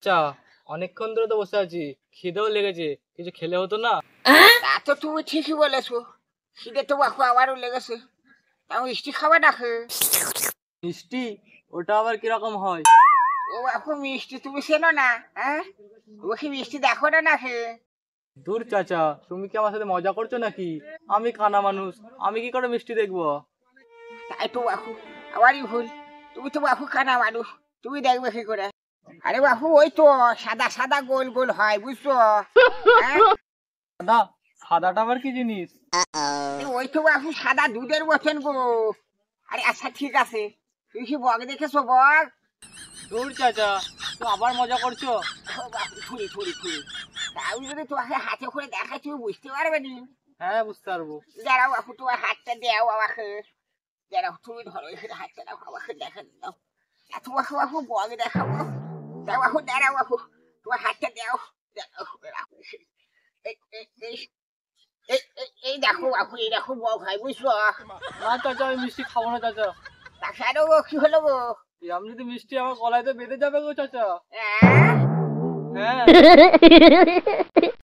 আচ্ছা, অনেকক্ষণ ধরে তো বসে আছি, খিদেও লেগেছে, কিছু খেলে হতো না? তা তো তুমি ঠিকই বলেছো, খিদে তো বাপু আমারও লেগেছে। তাও মিষ্টি খাবে না খে? মিষ্টি? ওটা আবার কিরকম হয়? ও বাপু, মিষ্টি তুমি চেনো না? হ্যাঁ, তুমি কি মিষ্টি দেখো না না খে? দূর চাচা, তুমি কি আমার সাথে মজা করছো নাকি? আমি কানা মানুষ, আমি কি করে মিষ্টি দেখবো? তাই তো বাপু, আমারই ভুল। তুমি তো বাপু কানা মানুষ, তুমি দেখবে কি করে? আরে বাপু, ওই তো সাদা সাদা গোল গোল হয়, বুঝছো? হ্যাঁ, দাদা, সাদাটা আবার কি জিনিস? ওই তো বাপু সাদা দুধের মতন গো। আরে আচ্ছা ঠিক আছে, তুমি কি বক দেখেছো বক? দূর চাচা, তো আবার মজা করছো? ও বাপু, থুড়ি থুড়ি থুড়ি, আমি যদি তোমাকে হাতে করে দেখাই তুমি বুঝতে পারবে নি। হ্যাঁ, বুঝতে পারবো। দাঁড়াও বাপু, তোমার হাতটা দেও আমাকে। দাঁড়াও, তুমি ধরো এখানে হাতটা, দাও আমাকে দেখা দাও। আর তোমাকে বাপু বক দেখাবো। দাও বাপু, দাঁড়াও বাপু, তোমার হাতটা দেও। দাঁড়াও, রাখো। এই এই এই এই দেখো বাপু, এই দেখো বক হয়, বুঝছো? না চাচা, আমি মিষ্টি খাবো না চাচা। তা কেন গো, কি হলো গো? এরম যদি মিষ্টি আমার গলায় তো বেঁধে যাবে গো চাচা। হ্যাঁ? হ্যাঁ।